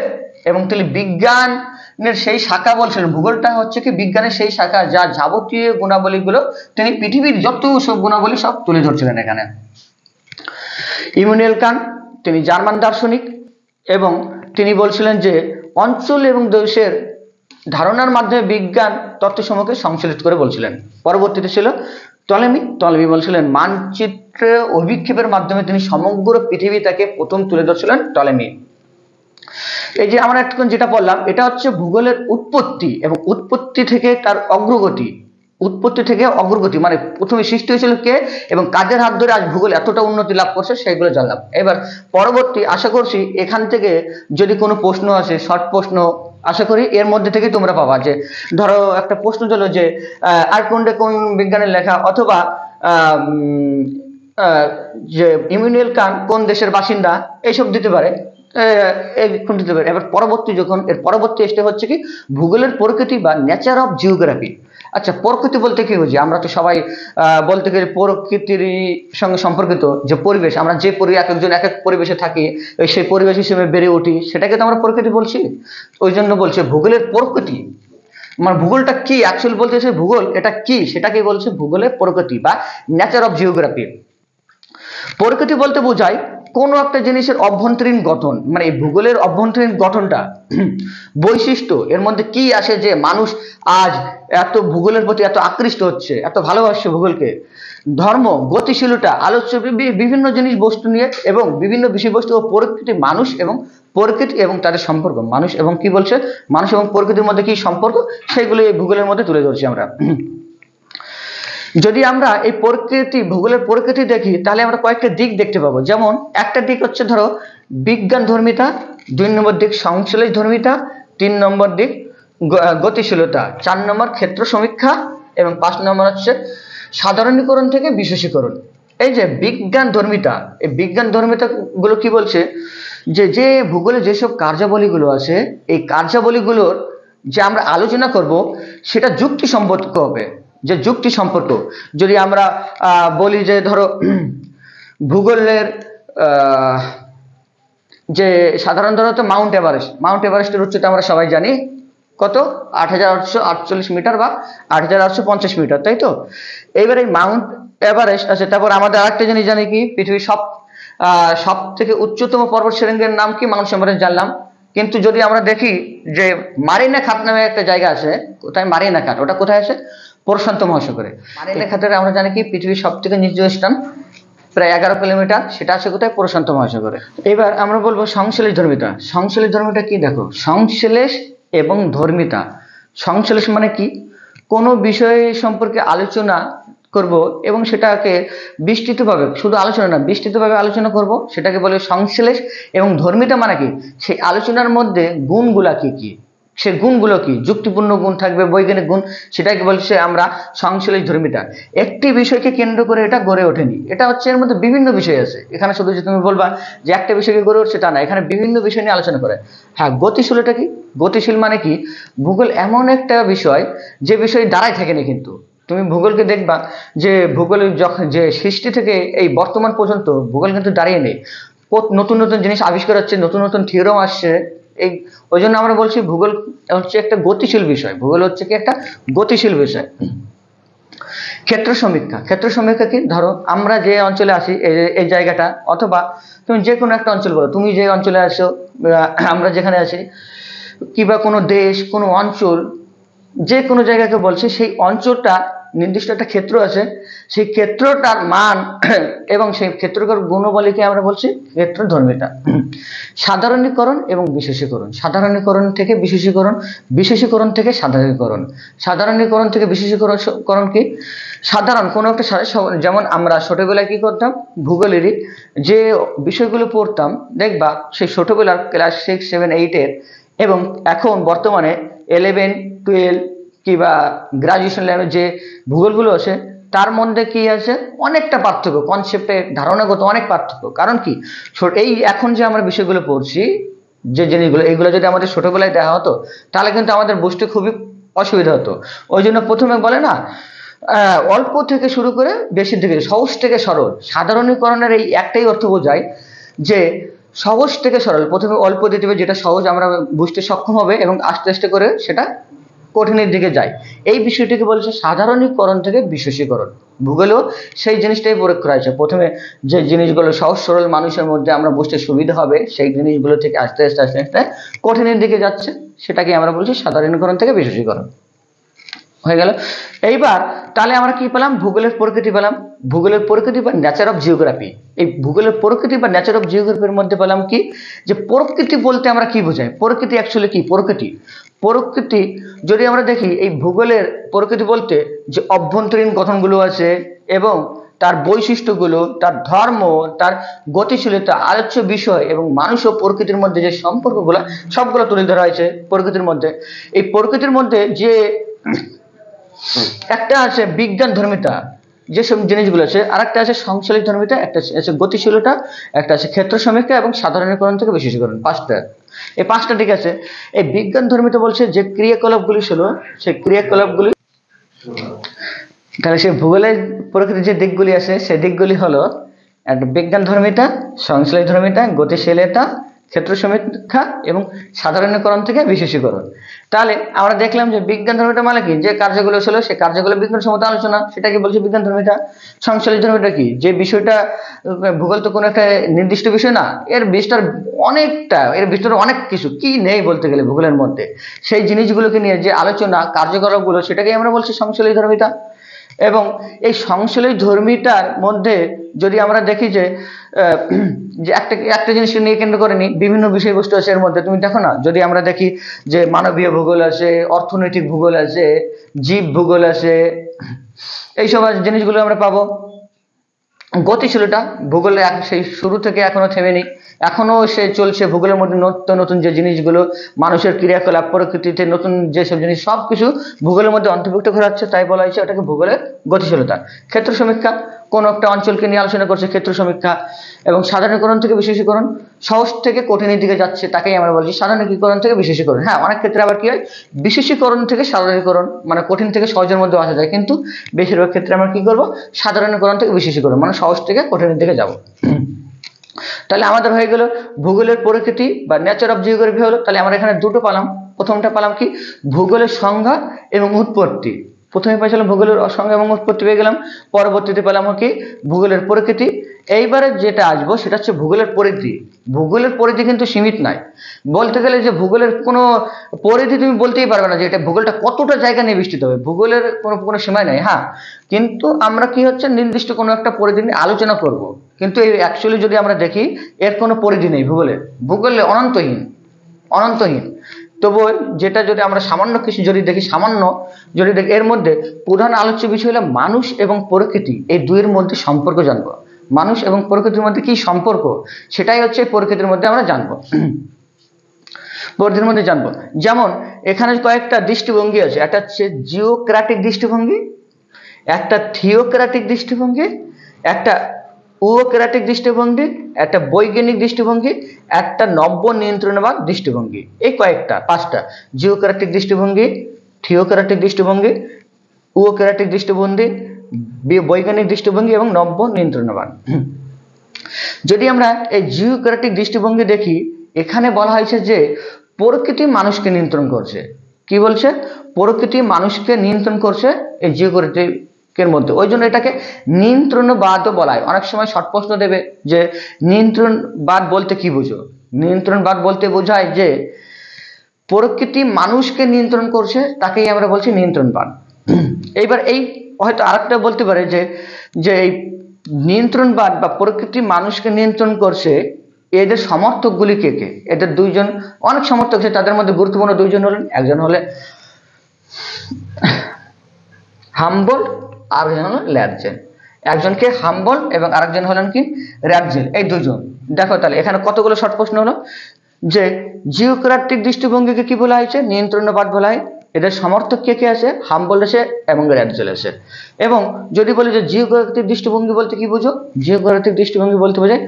এবং তিনি বিজ্ঞানের সেই শাখা বলছিলেন, ভূগোলটা হচ্ছে কি বিজ্ঞানের সেই শাখা যা যাবতীয় গুণাবলীগুলো, তিনি পৃথিবীর যত সব গুণাবলী সব তুলে ধরছিলেন এখানে। ইমানুয়েল কান্ট, তিনি জার্মান দার্শনিক, এবং তিনি বলছিলেন যে অঞ্চল এবং দেশের ধারণার মাধ্যমে বিজ্ঞান তত্ত্বসমূহকে সংশ্লেষ করে বলছিলেন। পরবর্তীতে ছিল টলেমি বলছিলেন মানচিত্রে অভিক্ষেপের মাধ্যমে তিনি সমগ্র পৃথিবীটাকে প্রথম তুলে ধরছিলেন টলেমি। এই যে আমরা এখন যেটা বললাম এটা হচ্ছে ভূগোলের উৎপত্তি, এবং উৎপত্তি থেকে তার অগ্রগতি, উৎপত্তি থেকে অগ্রগতি মানে প্রথমে সৃষ্টি হয়েছিল কে এবং কাদের হাত ধরে আজ ভূগোল এতটা উন্নতি লাভ করছে সেগুলো জানলাম। এবার পরবর্তী আশা করছি এখান থেকে যদি কোনো প্রশ্ন আসে, শর্ট প্রশ্ন, আশা করি এর মধ্যে থেকে তোমরা পাবা। যে ধরো একটা প্রশ্ন ছিল যে আর্টকুন্ডে কোন বিজ্ঞানের লেখা, অথবা যে ইমানুয়েল কান্ট কোন দেশের বাসিন্দা, এইসব দিতে পারে, দিতে পারে। এবার পরবর্তী যখন এর পরবর্তী স্টেপ হচ্ছে কি ভূগোলের প্রকৃতি বা নেচার অফ জিওগ্রাফি। আচ্ছা প্রকৃতি বলতে কি বুঝি, আমরা তো সবাই বলতে গেলে প্রকৃতির সঙ্গে সম্পর্কিত যে পরিবেশ, আমরা যে এক একজন এক এক পরিবেশে থাকি, সেই পরিবেশ হিসেবে বেড়ে উঠি, সেটাকে তো আমরা প্রকৃতি বলছি। ওই জন্য বলছে ভূগোলের প্রকৃতি, মানে ভূগোলটা কি অ্যাকচুয়ালি বলতে চাইছে, ভূগোল এটা কি সেটাকে বলছে ভূগোলের প্রকৃতি বা নেচার অফ জিওগ্রাফি। প্রকৃতি বলতে বোঝায় কোনো একটা জিনিসের অভ্যন্তরীণ গঠন, মানে এই ভূগোলের অভ্যন্তরীণ গঠনটা, বৈশিষ্ট্য, এর মধ্যে কি আসে যে মানুষ আজ এত ভূগোলের প্রতি এত আকৃষ্ট হচ্ছে, এত ভালোবাসছে ভূগোলকে। ধর্ম, গতিশীলতা, আলোচ্য বিভিন্ন জিনিস বস্তু নিয়ে এবং বিভিন্ন বিষয়বস্তু ও প্রকৃতি, মানুষ এবং প্রকৃতি এবং তাদের সম্পর্ক, মানুষ এবং কি বলছে মানুষ এবং প্রকৃতির মধ্যে কি সম্পর্ক, সেগুলো এই ভূগোলের মধ্যে তুলে ধরছি আমরা। যদি আমরা এই প্রকৃতি ভূগোলের প্রকৃতি দেখি তাহলে আমরা কয়েকটা দিক দেখতে পাবো। যেমন একটা দিক হচ্ছে ধরো বিজ্ঞান ধর্মিতা, 2 নম্বর দিক সংশ্লেষ ধর্মিতা, 3 নম্বর দিক গতিশীলতা, 4 নম্বর ক্ষেত্র সমীক্ষা, এবং 5 নম্বর হচ্ছে সাধারণীকরণ থেকে বিশেষীকরণ। এই যে বিজ্ঞান ধর্মিতা, এই বিজ্ঞান ধর্মিতা গুলো কি বলছে যে যে ভূগোলে যেসব কার্যাবলীগুলো আছে এই কার্যাবলীগুলোর যে আমরা আলোচনা করব সেটা যুক্তি সম্পর্ক হবে। যে যুক্তি সম্পর্ক যদি আমরা বলি যে ধরো ভূগোলের যে সাধারণত মাউন্ট এভারেস্টের উচ্চতা আমরা সবাই জানি কত, 8848 মিটার বা 8850 মিটার, তাই তো। এইবার এই মাউন্ট এভারেস্ট আছে, তারপর আমাদের আরেকটা জিনিস জানি কি পৃথিবীর সব সব থেকে উচ্চতম পর্বত শ্রেণীর নাম কি মাউন্ট এভারেস্ট জানলাম। কিন্তু যদি আমরা দেখি যে মারিনা খাত নামে একটা জায়গা আছে, কোথায় মারিনা খাত, ওটা কোথায় আছে? প্রশান্ত মহাসাগরে। মারিনা খাতের আমরা জানি কি পৃথিবীর সব থেকে নিচু স্থান, প্রায় 11 কিলোমিটার, সেটা আছে কোথায়? প্রশান্ত মহাসাগরে। এবার আমরা বলবো সংশ্লেষ ধর্মিতা। সংশ্লেষ ধর্মিতা কি? দেখো, সংশ্লেষ এবং ধর্মিতা। সংশ্লেষ মানে কি? কোনো বিষয় সম্পর্কে আলোচনা করব এবং সেটাকে বিস্তৃতভাবে, শুধু আলোচনা না, বিস্তৃতভাবে আলোচনা করব, সেটাকে বলে সংশ্লেষ। এবং ধর্মিতা মানে কি? সেই আলোচনার মধ্যে গুণগুলা কি কি, সে গুণগুলো কি, যুক্তিপূর্ণ গুণ থাকবে, বৈজ্ঞানিক গুণ, সেটাকে বলছে আমরা সংশ্লেষ ধর্মিতা। একটি বিষয়কে কেন্দ্র করে এটা গড়ে ওঠেনি, এটা হচ্ছে এর মধ্যে বিভিন্ন বিষয় আছে। এখানে শুধু যে তুমি বলবা যে একটা বিষয়কে গড়ে উঠছে তা না, এখানে বিভিন্ন বিষয় নিয়ে আলোচনা করে। হ্যাঁ, গতিশীলতা কি? গতিশীল মানে কি? ভূগোল এমন একটা বিষয় যে বিষয় দাঁড়ায় থাকেনি। কিন্তু তুমি ভূগোলকে দেখবা যে ভূগোলের যখন যে সৃষ্টি থেকে এই বর্তমান পর্যন্ত ভূগোল কিন্তু দাঁড়িয়ে নেই। নতুন নতুন জিনিস আবিষ্কার হচ্ছে, নতুন নতুন থিওরাম আসছে। এই ওই জন্য আমরা বলছি ভূগোল হচ্ছে একটা গতিশীল বিষয়। ভূগোল হচ্ছে কি? একটা গতিশীল বিষয়। ক্ষেত্র সমীক্ষা। ক্ষেত্র সমীক্ষা কি? ধরো আমরা যে অঞ্চলে আছি, এই জায়গাটা, অথবা তুমি যে কোনো একটা অঞ্চল বলো, তুমি যে অঞ্চলে আসো, আমরা যেখানে আছি, কিংবা কোনো দেশ, কোনো অঞ্চল, যে কোনো জায়গাকে বলছে সেই অঞ্চলটা নির্দিষ্ট একটা ক্ষেত্র আছে, সেই ক্ষেত্রটার মান এবং সেই ক্ষেত্রকার গুণবলীকে আমরা বলছি ক্ষেত্র ধর্মিতা। সাধারণীকরণ এবং বিশেষীকরণ। সাধারণীকরণ থেকে বিশেষীকরণ, বিশেষীকরণ থেকে সাধারণীকরণ। সাধারণীকরণ থেকে বিশেষীকরণ কি? সাধারণ কোনো একটা যেমন আমরা ছোটবেলায় কি করতাম, ভূগোলেরই যে বিষয়গুলো পড়তাম, দেখবা সেই ছোটবেলার ক্লাস 6, 7, 8-এর এবং এখন বর্তমানে 11, 12 কিংবা গ্রাজুয়েশন লেভেলের যে ভূগোলগুলো আছে, তার মধ্যে কি আছে? অনেকটা পার্থক্য, কনসেপ্টে ধারণাগত অনেক পার্থক্য। কারণ কি? এই এখন যে আমরা বিষয়গুলো পড়ছি, যে জিনিসগুলো, এইগুলো যদি আমাদের ছোটবেলায় দেখা হতো তাহলে কিন্তু আমাদের বুঝতে খুবই অসুবিধা হতো। ওই জন্য প্রথমে বলে না, অল্প থেকে শুরু করে বেশি থেকে, সহজ থেকে সরল। সাধারণীকরণের এই একটাই অর্থ বোঝায় যে সহজ থেকে সরল। প্রথমে অল্প দিতে হবে, যেটা সহজ আমরা বুঝতে সক্ষম হবে, এবং আস্তে আস্তে করে সেটা কঠিনের দিকে যায়। এই বিষয়টিকে বলছে সাধারণীকরণ থেকে বিশেষীকরণ। ভূগোলেও সেই জিনিসটাই প্রয়োগ করা হয়েছে। প্রথমে যে জিনিসগুলো সহজ সরল মানুষের মধ্যে আমরা বুঝতে সুবিধা হবে, সেই জিনিসগুলো থেকে আস্তে আস্তে আস্তে আস্তে কঠিনের দিকে যাচ্ছে, সেটাকে আমরা বলছি সাধারণীকরণ থেকে বিশেষীকরণ। হয়ে গেল। এইবার তাহলে আমরা কি পেলাম? ভূগোলের প্রকৃতি পেলাম। ভূগোলের প্রকৃতি বা নেচার অফ জিওগ্রাফি। এই ভূগোলের প্রকৃতি বা নেচার অফ জিওগ্রাফির মধ্যে পেলাম কি? যে প্রকৃতি বলতে আমরা কি বোঝাই? প্রকৃতি অ্যাকচুয়ালি কি? প্রকৃতি যদি আমরা দেখি, এই ভূগোলের প্রকৃতি বলতে যে অভ্যন্তরীণ গঠনগুলো আছে এবং তার বৈশিষ্ট্যগুলো, তার ধর্ম, তার গতিশীলতা, আলোচ্য বিষয় এবং মানুষ ও প্রকৃতির মধ্যে যে সম্পর্কগুলো, সবগুলো তুলে ধরা হয়েছে প্রকৃতির মধ্যে। এই প্রকৃতির মধ্যে যে একটা আছে বিজ্ঞান ধর্মিতা, যেসব জিনিসগুলো আছে, আর একটা আছে সংশ্লেষ ধর্মিতা, একটা আছে গতিশীলতা, একটা আছে ক্ষেত্র সমীক্ষা এবং সাধারণীকরণ থেকে বিশেষীকরণ। পাঁচটা, এই পাঁচটা ঠিক আছে। এই বিজ্ঞান ধর্মিতা বলছে যে ক্রিয়াকলাপগুলি ছিল, সেই ক্রিয়াকলাপগুলি, তাহলে সেই ভূগোলের প্রকৃতির যে দিকগুলি আছে সেই দিকগুলি হলো একটা বিজ্ঞান ধর্মিতা, সংশ্লেষ ধর্মিতা, গতিশীলতা, ক্ষেত্র সমীক্ষা এবং সাধারণীকরণ থেকে বিশেষীকরণ। তাহলে আমরা দেখলাম যে বিজ্ঞান ধর্মিতা মানে কি? যে কার্যগুলো ছিল সেই কার্যগুলো বিজ্ঞানসম্মত আলোচনা, সেটাকে বলছে বিজ্ঞান ধর্মিতা। সংশ্লেষ ধর্মিতা কি? যে বিষয়টা, ভূগোল তো কোনো একটা নির্দিষ্ট বিষয় না, এর বিস্তার অনেকটা, এর বিস্তার অনেক কিছু, কি নেই বলতে গেলে ভূগোলের মধ্যে, সেই জিনিসগুলোকে নিয়ে যে আলোচনা, কার্যকলাপগুলো, সেটাকে আমরা বলছি সংশ্লেষ ধর্মিতা। এবং এই সংশ্লেষ ধর্মিতার মধ্যে যদি আমরা দেখি যে যে একটা জিনিসকে নিয়ে কেন্দ্র করে নি, বিভিন্ন বিষয়বস্তু আছে এর মধ্যে। তুমি দেখো না, যদি আমরা দেখি যে মানবীয় ভূগোল আছে, অর্থনৈতিক ভূগোল আছে, জীব ভূগোল আছে, এইসব জিনিসগুলো আমরা পাবো। গতিশীলতা, ভূগোলে সেই শুরু থেকে এখনো থেমেনি, এখনো সে চলছে। ভূগোলের মধ্যে নতুন নতুন যে জিনিসগুলো, মানুষের ক্রিয়াকলাপ, প্রকৃতিতে নতুন যেসব জিনিস, সবকিছু ভূগোলের মধ্যে অন্তর্ভুক্ত করা হচ্ছে, তাই বলা হয়েছে ওটাকে ভূগোলের গতিশীলতা। ক্ষেত্র সমীক্ষা, কোন একটা অঞ্চলকে নিয়ে আলোচনা করছে, ক্ষেত্র সমীক্ষা। এবং সাধারণীকরণ থেকে বিশেষীকরণ, সহজ থেকে কঠিনের দিকে যাচ্ছে, তাকেই আমরা বলছি সাধারণীকরণ থেকে বিশেষীকরণ। হ্যাঁ, অনেক ক্ষেত্রে আবার কি হয়, বিশেষীকরণ থেকে সাধারণীকরণ, মানে কঠিন থেকে সহজের মধ্যে আসা যায়, কিন্তু বেশিরভাগ ক্ষেত্রে আমরা কি করবো, সাধারণীকরণ থেকে বিশেষীকরণ, মানে সহজ থেকে কঠিনের দিকে যাব। তাহলে আমাদের হয়ে গেল ভূগোলের প্রকৃতি বা নেচার অফ জিওগ্রাফি হলো। তাহলে আমরা এখানে দুটো পালাম। প্রথমটা পালাম কি? ভূগোলের সংজ্ঞা এবং উৎপত্তি। প্রথমে পেয়েছিলাম ভূগোলের সংজ্ঞা এবং উৎপত্তি পেয়ে গেলাম, পরবর্তীতে পেলাম কি ভূগোলের প্রকৃতি। এইবারে যেটা আসবো সেটা হচ্ছে ভূগোলের পরিধি। ভূগোলের পরিধি কিন্তু সীমিত নয়, বলতে গেলে যে ভূগোলের কোনো পরিধি তুমি বলতেই পারবে না যে এটা ভূগোলটা কতটা জায়গা নিয়ে বিস্তৃত হবে, ভূগোলের কোনো সীমায় নাই। হ্যাঁ, কিন্তু আমরা কি হচ্ছে নির্দিষ্ট কোনো একটা পরিধি নিয়ে আলোচনা করব, কিন্তু এই অ্যাকচুয়ালি যদি আমরা দেখি এর কোনো পরিধি নেই ভূগোলের, ভূগোলে অনন্তহীন, অনন্তহীন। তবু যেটা যদি আমরা সামান্য কিছু যদি দেখি, সামান্য যদি দেখি, এর মধ্যে প্রধান আলোচ্য বিষয় হলো মানুষ এবং প্রকৃতি, এই দুইয়ের মধ্যে সম্পর্ক জানবো। মানুষ এবং প্রকৃতির মধ্যে কি সম্পর্ক, সেটাই হচ্ছে প্রকৃতির মধ্যে আমরা জানবো, প্রকৃতির মধ্যে জানবো। যেমন এখানে কয়েকটা দৃষ্টিভঙ্গি আছে, একটা হচ্ছে জিওক্র্যাটিক দৃষ্টিভঙ্গি, একটা থিওক্র্যাটিক দৃষ্টিভঙ্গি, একটা উওক্র্যাটিক দৃষ্টিভঙ্গি, একটা বৈজ্ঞানিক দৃষ্টিভঙ্গি, একটা নব্য নিয়ন্ত্রণবাদ দৃষ্টিভঙ্গি। এই কয়েকটা, পাঁচটা: জিওক্র্যাটিক দৃষ্টিভঙ্গি, থিওক্র্যাটিক দৃষ্টিভঙ্গি, উওক্র্যাটিক দৃষ্টিভঙ্গি, বৈজ্ঞানিক দৃষ্টিভঙ্গি এবং নব্য নিয়ন্ত্রণবাদ। যদি আমরা এই জিওক্র্যাটিক দৃষ্টিভঙ্গি দেখি, এখানে বলা হয়েছে যে প্রকৃতি মানুষকে নিয়ন্ত্রণ করছে। কি বলছে? প্রকৃতি মানুষকে নিয়ন্ত্রণ করছে এই জিওক্র্যাটিকের মধ্যে, ওই জন্য এটাকে নিয়ন্ত্রণবাদও বলা হয়। অনেক সময় শর্ট প্রশ্ন দেবে যে নিয়ন্ত্রণবাদ বলতে কি বুঝো? নিয়ন্ত্রণবাদ বলতে বোঝায় যে প্রকৃতি মানুষকে নিয়ন্ত্রণ করছে, তাকেই আমরা বলছি নিয়ন্ত্রণবাদ। এইবার এই হয়তো আরেকটা বলতে পারে যে যে এই নিয়ন্ত্রণবাদ বা প্রকৃতি মানুষকে নিয়ন্ত্রণ করছে, এদের সমর্থকগুলি কে কে? এদের দুইজন অনেক সমর্থক আছে, তাদের মধ্যে গুরুত্বপূর্ণ দুইজন হলেন, একজন হলে হামবোল্ট আর একজন হলেন ল্যাডজেল। একজনকে হামবোল্ট এবং আরেকজন হলেন কি ল্যাডজেল, এই দুজন। দেখো তাহলে এখানে কতগুলো শর্ট প্রশ্ন হলো যে জিওক্র্যাটিক দৃষ্টিভঙ্গিকে কি বলা হয়েছে? নিয়ন্ত্রণবাদ বলা হয়। এদের সমর্থক কে কে আছে? হামবোল্ট আছে এবং ল্যাডজেল আছে। এবং যদি বলি যে জিওক্র্যাটিক দৃষ্টিভঙ্গি বলতে কি বুঝো? জিওক্র্যাটিক দৃষ্টিভঙ্গি বলতে বোঝায়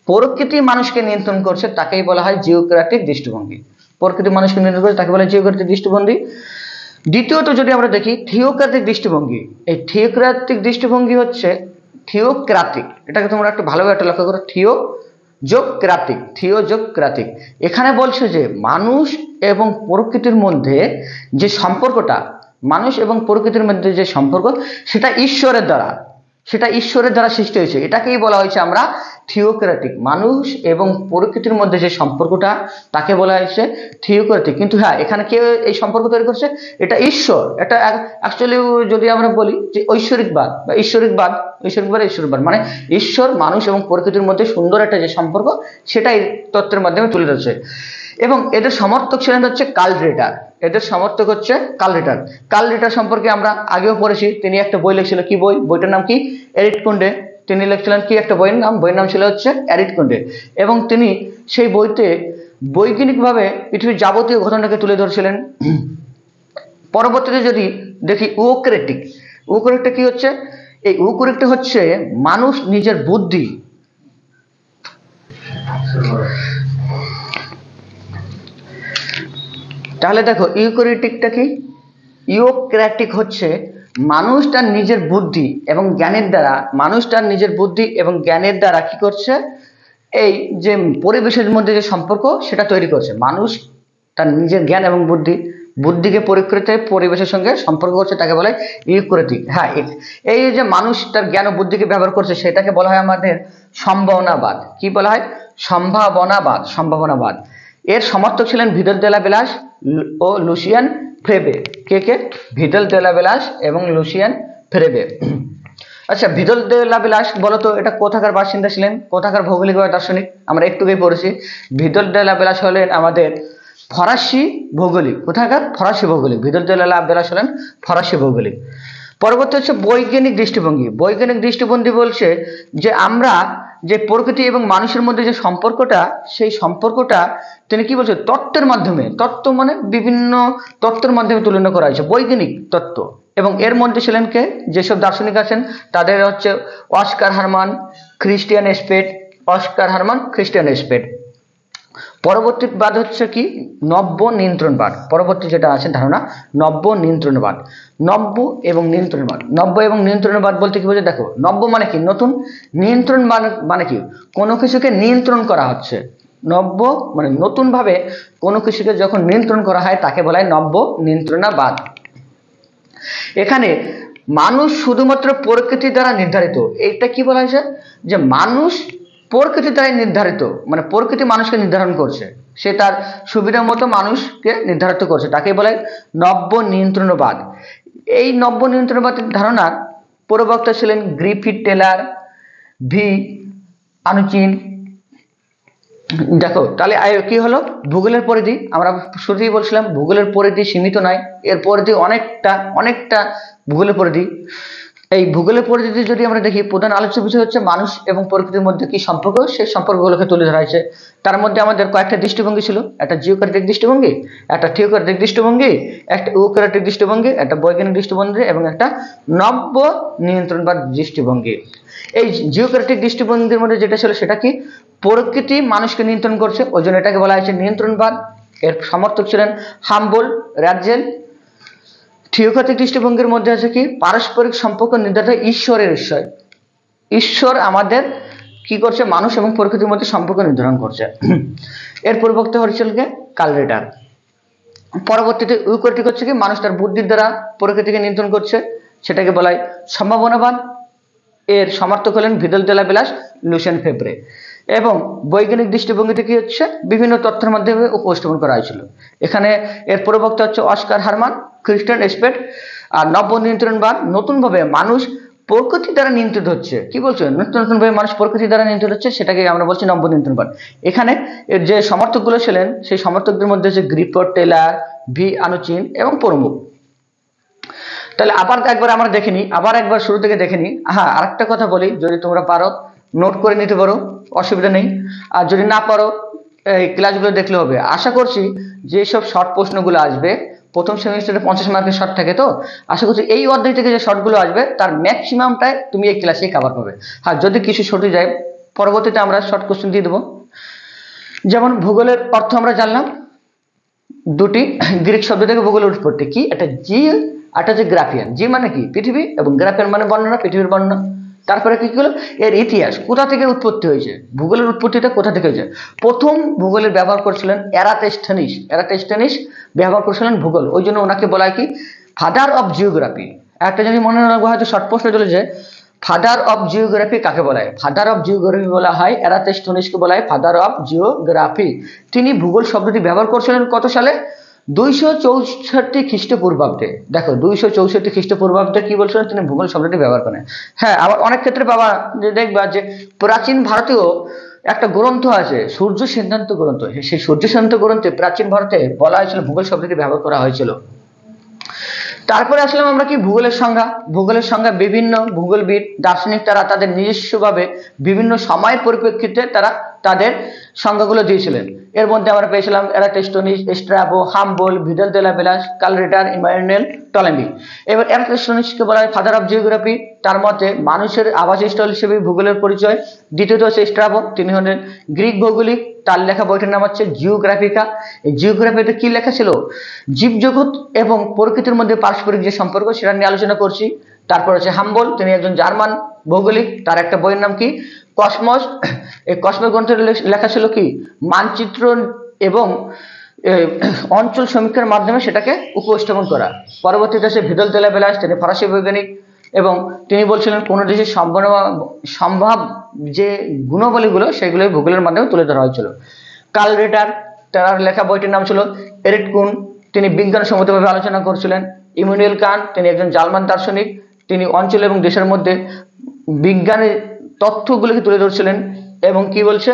প্রকৃতি মানুষকে নিয়ন্ত্রণ করছে, তাকেই বলা হয় জিওক্র্যাটিক দৃষ্টিভঙ্গি। প্রকৃতি মানুষকে নিয়ন্ত্রণ করছে, তাকে বলা হয় জিওক্র্যাটিক দৃষ্টিভঙ্গি। দ্বিতীয়ত যদি আমরা দেখি থিওক্র্যাটিক দৃষ্টিভঙ্গি, এই থিওক্র্যাটিক দৃষ্টিভঙ্গি হচ্ছে থিওক্র্যাটিক, এটাকে তোমরা একটু ভালোভাবে একটা লক্ষ্য করো, থিওক্র্যাটিক, থিওক্র্যাটিক। এখানে বলছে যে মানুষ এবং প্রকৃতির মধ্যে যে সম্পর্কটা, মানুষ এবং প্রকৃতির মধ্যে যে সম্পর্ক, সেটা ঈশ্বরের দ্বারা, সেটা ঈশ্বরের দ্বারা সৃষ্টি হয়েছে, এটাকেই বলা হয়েছে আমরা থিওক্র্যাটিক। মানুষ এবং প্রকৃতির মধ্যে যে সম্পর্কটা, তাকে বলা হয়েছে থিওক্র্যাটিক। কিন্তু হ্যাঁ, এখানে কে এই সম্পর্ক তৈরি করছে? এটা ঈশ্বর। এটা অ্যাকচুয়ালি যদি আমরা বলি যে ঐশ্বরিকবাদ বা ঈশ্বরিকবাদ, ঈশ্বরবাদ মানে ঈশ্বর মানুষ এবং প্রকৃতির মধ্যে সুন্দর একটা যে সম্পর্ক, সেটাই তত্ত্বের মাধ্যমে তুলে ধরছে। এবং এদের সমর্থক ছিলেন হচ্ছে কার্ল রিটার, এদের সমর্থক হচ্ছে কার্ল রিটার। কার্ল রিটার সম্পর্কে আমরা আগেও পড়েছি, তিনি একটা বই লিখছিল। কি বই? বইটার নাম কি? এরিটকুন্ডে। তিনি লিখছিলেন কি একটা বইয়ের নাম? বইয়ের নাম ছিল হচ্ছে এরিটকুন্ডে। এবং তিনি সেই বইতে বৈজ্ঞানিকভাবে পৃথিবীর যাবতীয় ঘটনাকে তুলে ধরছিলেন। পরবর্তীতে যদি দেখি উওক্র্যাটিক, উওক্র্যাটিক কি হচ্ছে? এই উওক্র্যাটিক হচ্ছে মানুষ নিজের বুদ্ধি, তাহলে দেখো ইউক্রেটিকটা কি? ইউক্রেটিক হচ্ছে মানুষ তার নিজের বুদ্ধি এবং জ্ঞানের দ্বারা, মানুষ তার নিজের বুদ্ধি এবং জ্ঞানের দ্বারা কি করছে? এই যে পরিবেশের মধ্যে যে সম্পর্ক, সেটা তৈরি করছে। মানুষ তার নিজের জ্ঞান এবং বুদ্ধিকে পরিকৃত পরিবেশের সঙ্গে সম্পর্ক করছে, তাকে বলা হয় ইউক্রেটিক। হ্যাঁ, এই যে মানুষ তার জ্ঞান ও বুদ্ধিকে ব্যবহার করছে, সেটাকে বলা হয় আমাদের সম্ভাবনাবাদ। কি বলা হয়? সম্ভাবনাবাদ, সম্ভাবনাবাদ। এর সমর্থক ছিলেন ভিদল দে লা ব্লাস ও লুসিয়ান ফ্রেবে। কে কে? ভিদল দে লা ব্লাস এবং লুসিয়ান ফ্রেবে। আচ্ছা, ভিদল দে লা ব্লাস বলতো এটা কোথাকার বাসিন্দা ছিলেন, কোথাকার ভৌগোলিক বা দার্শনিক? আমরা একটুকেই পড়েছি। ভিদল দে লা ব্লাস হলেন আমাদের ফরাসি ভৌগোলিক। কোথাকার? ফরাসি ভৌগোলিক। ভিদল দে লা ব্লাস হলেন ফরাসি ভৌগোলিক। পরবর্তী হচ্ছে বৈজ্ঞানিক দৃষ্টিভঙ্গি। বৈজ্ঞানিক দৃষ্টিভঙ্গি বলছে যে আমরা যে প্রকৃতি এবং মানুষের মধ্যে যে সম্পর্কটা, সেই সম্পর্কটা তিনি কি বলছে? তত্ত্বের মাধ্যমে, তত্ত্ব মানে বিভিন্ন তত্ত্বের মাধ্যমে তুলনা করা হয়েছে, বৈজ্ঞানিক তত্ত্ব। এবং এর মধ্যে ছিলেন কে? যেসব দার্শনিক আছেন তাদের হচ্ছে Oskar Hermann, Khristian Spate, Oskar Hermann, Khristian Spate. পরবর্তী বাদ হচ্ছে কি? নব্য নিয়ন্ত্রণবাদ। পরবর্তী যেটা আছে ধারণা, নব্য নিয়ন্ত্রণবাদ। নব্য এবং নিয়ন্ত্রণবাদ, নব্য এবং নিয়ন্ত্রণবাদ বলতে কি বোঝায়? দেখো, নব্য মানে কি? নতুন। নিয়ন্ত্রণ মানে কি? কোনো কিছুকে নিয়ন্ত্রণ করা হচ্ছে। নব্য মানে নতুন ভাবে কোনো কিছুকে যখন নিয়ন্ত্রণ করা হয়, তাকে বলা হয় নব্য নিয়ন্ত্রণবাদ। এখানে মানুষ শুধুমাত্র প্রকৃতি দ্বারা নির্ধারিত, এটা কি বলা হয়েছে যে মানুষ প্রকৃতি দ্বারা নির্ধারিত, মানে প্রকৃতি মানুষকে নির্ধারণ করছে, সে তার সুবিধা মতো মানুষকে নির্ধারিত করছে, তাকে বলে নব্য নিয়ন্ত্রণবাদ। এই নব্য নিয়ন্ত্রণবাদের ধারণার প্রবক্তা ছিলেন গ্রিফিথ টেলর, ভি আনুচিন। দেখো তাহলে কি হলো, ভূগোলের পরিধি আমরা শুরুতেই বলছিলাম ভূগোলের পরিধি সীমিত নয়, এর পরিধি অনেকটা ভূগোলের পরিধি। এই ভূগোলের পরিধিতে যদি আমরা দেখি, প্রধান আলোচ্য বিষয় হচ্ছে মানুষ এবং প্রকৃতির মধ্যে কি সম্পর্ক, সেই সম্পর্কগুলোকে তুলে ধরা হয়েছে। তার মধ্যে আমাদের কয়েকটা দৃষ্টিভঙ্গি ছিল, একটা জিওক্রেটিক দৃষ্টিভঙ্গি, একটা থিওক্রেটিক দৃষ্টিভঙ্গি, একটা ইউক্রেটিক দৃষ্টিভঙ্গি, একটা বৈজ্ঞানিক দৃষ্টিভঙ্গি এবং একটা নব্য নিয়ন্ত্রণবাদ দৃষ্টিভঙ্গি। এই জিওক্রেটিক দৃষ্টিভঙ্গির মধ্যে যেটা ছিল সেটা কি, প্রকৃতি মানুষকে নিয়ন্ত্রণ করছে, ওই জন্য এটাকে বলা হয়েছে নিয়ন্ত্রণবাদ। এর সমর্থক ছিলেন হাম্বোল্ট, রাটজেল। থিওক্রেটিক দৃষ্টিভঙ্গির মধ্যে আছে কি, পারস্পরিক সম্পর্ক নির্ধারিত ঈশ্বরের বিষয়, ঈশ্বর আমাদের কি করছে, মানুষ এবং প্রকৃতির মধ্যে সম্পর্ক নির্ধারণ করছে। এর প্রবক্তা হচ্ছিল কে, কার্ল রিটার। পরবর্তীতে ইউক্রেটিক হচ্ছে কি, মানুষ তার বুদ্ধির দ্বারা প্রকৃতিকে নিয়ন্ত্রণ করছে, সেটাকে বলা হয় সম্ভাবনাবাদ। এর সমর্থক হলেন ভিদল দে লা ব্লাস, লুসিয়ান ফেব্রে। এবং বৈজ্ঞানিক দৃষ্টিভঙ্গিতে কি হচ্ছে, বিভিন্ন তথ্যের মাধ্যমে উপস্থাপন করা হয়েছিল। এখানে এর প্রবক্তা হচ্ছে অস্কার হারমান, ক্রিস্টিয়ান স্পেট। আর নব্য নিয়ন্ত্রণবাদ, নতুনভাবে মানুষ প্রকৃতি দ্বারা নিয়ন্ত্রিত হচ্ছে, কি বলছে, নতুনভাবে মানুষ প্রকৃতি দ্বারা নিয়ন্ত্রিত হচ্ছে, সেটাকে আমরা বলছি নব্য নিয়ন্ত্রণবাদ। এখানে এর যে সমর্থকগুলো ছিলেন, সেই সমর্থকদের মধ্যে হচ্ছে গ্রিফিথ টেলর, ভি আনুচিন এবং প্রমুখ। তাহলে আবার একবার আমরা দেখিনি, আবার একবার শুরু থেকে দেখিনি। হ্যাঁ, আরেকটা কথা বলি, যদি তোমরা পারো নোট করে নিতে পারো, অসুবিধা নেই। আর যদি না পারো এই ক্লাসগুলো দেখলে হবে। আশা করছি যে সব শর্ট প্রশ্নগুলো আসবে, প্রথম সেমিস্টারে 50 মার্কের শর্ট থাকে, তো আশা করছি এই অধ্যায় থেকে যে শর্টগুলো আসবে তার ম্যাক্সিমামটাই তুমি এই ক্লাসেই কভার পাবে। হ্যাঁ, যদি কিছু ছুটে যায় পরবর্তীতে আমরা শর্ট কোশ্চেন দিয়ে দেবো। যেমন ভূগোলের অর্থ আমরা জানলাম, দুটি গ্রিক শব্দ থেকে ভূগোলের উৎপত্তি কি, একটা জি, একটা হচ্ছে গ্রাফিয়ান। জি মানে কি, পৃথিবী, এবং গ্রাফিয়ান মানে বর্ণনা, পৃথিবীর বর্ণনা। তারপরে কি হলো, এর ইতিহাস, কোথা থেকে উৎপত্তি হয়েছে, ভূগোলের উৎপত্তিটা কোথা থেকে হয়েছে। প্রথম ভূগোলের ব্যবহার করছিলেন এরাটোস্থেনিস। এরাটোস্থেনিস ব্যবহার করছিলেন ভূগোল, ওই জন্য ওনাকে বলা হয় কি, ফাদার অফ জিওগ্রাফি। একটা জিনিস মনে রাখবো, হয়তো শর্ট প্রশ্ন চলেছে, ফাদার অফ জিওগ্রাফি কাকে বলা হয়, ফাদার অফ জিওগ্রাফি বলা হয় এরাটোস্থেনিসকে বলা হয় ফাদার অফ জিওগ্রাফি। তিনি ভূগোল শব্দটি ব্যবহার করছিলেন কত সালে, 264 খ্রিস্টপূর্বাব্দে। দেখো 264 খ্রিস্টপূর্বাব্দে কি বলছিলেন, তিনি ভূগোল শব্দটি ব্যবহার করেন। হ্যাঁ, আবার অনেক ক্ষেত্রে পাবা যে দেখবা যে প্রাচীন ভারতীয় একটা গ্রন্থ আছে, সূর্য সিদ্ধান্ত গ্রন্থ। সেই সূর্য সিদ্ধান্ত গ্রন্থে প্রাচীন ভারতে বলা হয়েছিল, ভূগোল শব্দটি ব্যবহার করা হয়েছিল। তারপরে আসলাম আমরা কি, ভূগোলের সংজ্ঞা। ভূগোলের সংজ্ঞা বিভিন্ন ভূগোলবিদ, দার্শনিক তারা তাদের নিজস্বভাবে বিভিন্ন সময়ের পরিপ্রেক্ষিতে তারা তাদের সংজ্ঞাগুলো দিয়েছিলেন। এর মধ্যে আমরা পেয়েছিলাম এরাটোস্থেনিস, স্ট্রাবো, হাম্বোল্ট, ভিদল দে লা ব্লাস, কার্ল রিটার, ইমানুয়েল টলেমি। এবার এরাটোস্থেনিসকে বলা হয় ফাদার অফ জিওগ্রাফি। তার মতে মানুষের আবাসস্থল হিসেবে ভূগোলের পরিচয়। দ্বিতীয়ত হচ্ছে স্ট্রাবো, তিনি হলেন গ্রিক ভৌগোলিক, তার লেখা বইটার নাম হচ্ছে জিওগ্রাফিকা। এই জিওগ্রাফিতে কি লেখা ছিল, জীবজগৎ এবং প্রকৃতির মধ্যে পারস্পরিক যে সম্পর্ক সেটা নিয়ে আলোচনা করছি। তারপর হচ্ছে হাম্বোল্ট, তিনি একজন জার্মান ভৌগোলিক, তার একটা বইয়ের নাম কি, কসমস। এই কসমস গ্রন্থের লেখা ছিল কি, মানচিত্র এবং অঞ্চল সমীক্ষার মাধ্যমে সেটাকে উপস্থাপন করা। পরবর্তীতে আছে ভিদল দে লা ব্লাস, তিনি ফরাসি বৈজ্ঞানিক, এবং তিনি বলছিলেন কোন দেশের সম্ভাব যে গুণাবলীগুলো সেগুলো ভূগোলের মাধ্যমে তুলে ধরা হয়েছিল। কার্ল রিটার, তার লেখা বইটির নাম ছিল এরিটকুন, তিনি বিজ্ঞানসম্মতভাবে আলোচনা করছিলেন। ইমানুয়েল কান্ট, তিনি একজন জার্মান দার্শনিক, তিনি অঞ্চল এবং দেশের মধ্যে বিজ্ঞানের তথ্যগুলোকে তুলে ধরছিলেন। এবং কি বলছে,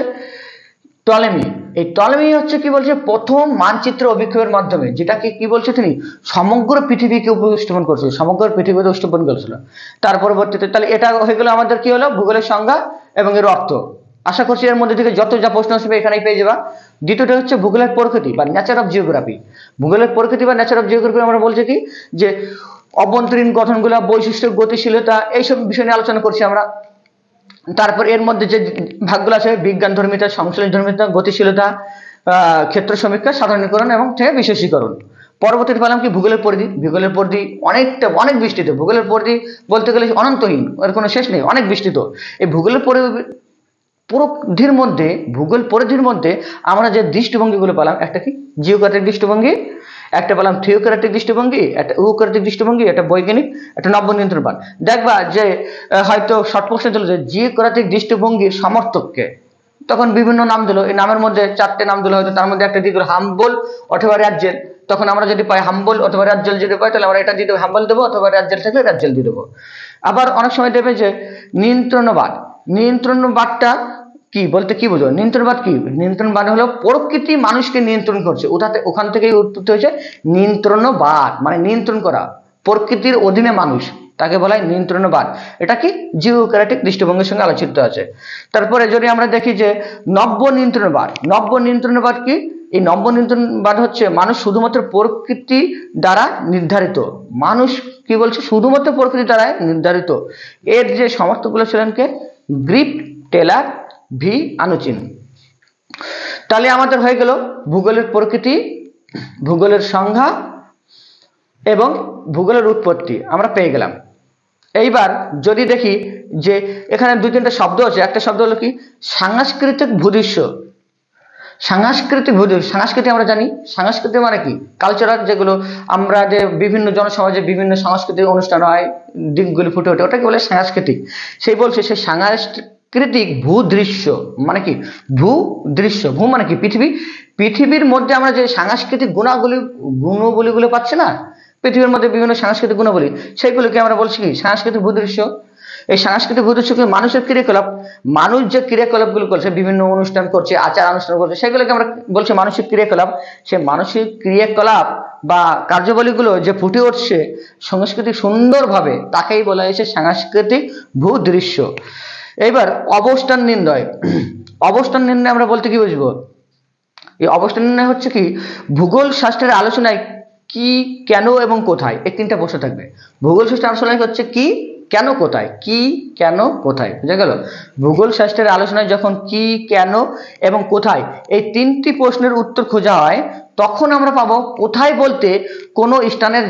টলেমি, এই টলেমি হচ্ছে কি বলছে, প্রথম মানচিত্র অভিক্ষেপের মাধ্যমে, যেটাকে কি বলছে, তিনি সমগ্র পৃথিবীকে উপস্থাপন করছিল, সমগ্র পৃথিবীকে উপস্থাপন করেছিল। তার পরবর্তীতে তাহলে এটা হয়ে গেল আমাদের কি হলো, ভূগোলের সংজ্ঞা এবং এর অর্থ। আশা করছি এর মধ্যে থেকে যত যা প্রশ্ন আসবে এখানেই পেয়ে যাবা। দ্বিতীয়টা হচ্ছে ভূগোলের প্রকৃতি বা নেচার অফ জিওগ্রাফি। ভূগোলের প্রকৃতি বা নেচার অফ জিওগ্রাফি আমরা বলছি কি, যে অভ্যন্তরীণ গঠনগুলো, বৈশিষ্ট্য, গতিশীলতা, এইসব বিষয় নিয়ে আলোচনা করছি আমরা। তারপর এর মধ্যে যে ভাগগুলো আছে, বিজ্ঞান ধর্মিতা, সংশ্লেষ ধর্মিতা, গতিশীলতা, ক্ষেত্র সমীক্ষা, সাধারণীকরণ এবং থেকে বিশেষীকরণ। পরবর্তীতে পেলাম কি, ভূগোলের পরিধি। ভূগোলের পরিধি অনেক বিস্তৃত। ভূগোলের পরিধি বলতে গেলে অনন্তহীন, এর কোনো শেষ নেই, অনেক বিস্তৃত। এই ভূগোল পরিধির মধ্যে আমরা যে দৃষ্টিভঙ্গিগুলো পেলাম, একটা কি জিওগ্রাফিক দৃষ্টিভঙ্গি, একটা পেলাম থিওক্রেটিক দৃষ্টিভঙ্গি, একটা ইউক্রেটিক দৃষ্টিভঙ্গি, একটা বৈজ্ঞানিক, একটা নব্য নিয়ন্ত্রণবাদ। দেখবা যে হয়তো শর্ট প্রশ্নে চলে যে জিওক্রেটিক দৃষ্টিভঙ্গির সমর্থককে, তখন বিভিন্ন নাম দিল, এই নামের মধ্যে 4টে নাম দিল, হয়তো তার মধ্যে একটা দিয়ে দিল হাম্বল অথবা রাজ্যেল। তখন আমরা যদি পাই হাম্বল অথবা রাজ্যেল যদি পাই, তাহলে আমরা এটা দিয়ে দেবো, হাম্বল দেবো, অথবা রাজ্যেল থাকলে রাজ্যেল দিয়ে দেবো। আবার অনেক সময় দেবে যে নিয়ন্ত্রণবাদ। নিয়ন্ত্রণবাদটা কি বলতে কি বোঝো? নিয়ন্ত্রণবাদ কি? নিয়ন্ত্রণবাদ হলো প্রকৃতি মানুষকে নিয়ন্ত্রণ করছে, ওখান থেকেই উৎপত্তি হয়েছে নিয়ন্ত্রণবাদ, মানে নিয়ন্ত্রণ করা, প্রকৃতির অধীনে মানুষ, তাকে বলা হয় নিয়ন্ত্রণবাদ। এটা কি জিওক্রেটিক দৃষ্টিভঙ্গির সঙ্গে আলোচিত আছে। তারপরে যদি আমরা দেখি যে নব্য নিয়ন্ত্রণবাদ। নব্য নিয়ন্ত্রণবাদ কি? এই নব্য নিয়ন্ত্রণবাদ হচ্ছে মানুষ শুধুমাত্র প্রকৃতি দ্বারা নির্ধারিত, মানুষ কি বলছে? শুধুমাত্র প্রকৃতি দ্বারা নির্ধারিত। এর যে সমর্থকগুলো ছিলেন কে? গ্রিপ, টেলার, ভি আনুচিন। তাহলে আমাদের হয়ে গেল ভূগোলের প্রকৃতি, ভূগোলের সংজ্ঞা এবং ভূগোলের উৎপত্তি আমরা পেয়ে গেলাম। এইবার যদি দেখি যে এখানে 2-3টা শব্দ আছে। একটা শব্দ হলো কি? সাংস্কৃতিক ভূদৃশ্য। সাংস্কৃতিক ভূদৃশ্য, সংস্কৃতি আমরা জানি, সংস্কৃতি মানে কি? কালচারাল, যেগুলো আমরা যে বিভিন্ন জনসমাজে বিভিন্ন সাংস্কৃতিক অনুষ্ঠান হয়, দিকগুলি ফুটে ওঠে, ওটাকে বলে সাংস্কৃতিক। সেই বলছে সেই সাংস্কৃতিক ভূদৃশ্য মানে কি? ভূদৃশ্য, ভূ মানে কি? পৃথিবী। পৃথিবীর মধ্যে আমরা যে সাংস্কৃতিক গুণাবলীগুলো পাচ্ছি না, পৃথিবীর মধ্যে বিভিন্ন সাংস্কৃতিক গুণাবলী, সেইগুলোকে আমরা বলছি কি? সাংস্কৃতিক ভূদৃশ্য। এই সাংস্কৃতিক ভূদৃশ্যকে মানুষের ক্রিয়াকলাপ, মানুষ যে ক্রিয়াকলাপগুলো করছে, বিভিন্ন অনুষ্ঠান করছে, আচার অনুষ্ঠান করছে, সেগুলোকে আমরা বলছি মানসিক ক্রিয়াকলাপ। সে মানসিক ক্রিয়াকলাপ বা কার্যাবলীগুলো যে ফুটে উঠছে সাংস্কৃতিক সুন্দরভাবে, তাকেই বলা হয়েছে সাংস্কৃতিক ভূদৃশ্য। এবার অবস্থান নির্ণয়। অবস্থান নির্ণয় আমরা বলতে কি বুঝবো? এই অবস্থান নির্ণয় হচ্ছে কি? ভূগোল শাস্ত্রের আলোচনায় কি, কেন এবং কোথায়, এই 3টা প্রশ্ন থাকবে। ভূগোল শাস্ত্রের আলোচনায় হচ্ছে কি, কেন, কোথায়। কি, কেন, কোথায়, বুঝা গেল? ভূগোল শাস্ত্রের আলোচনায় যখন কি, কেন এবং কোথায় এই 3টি প্রশ্নের উত্তর খোঁজা হয়, তখন আমরা পাবো কোথায় বলতে কোনো স্থানের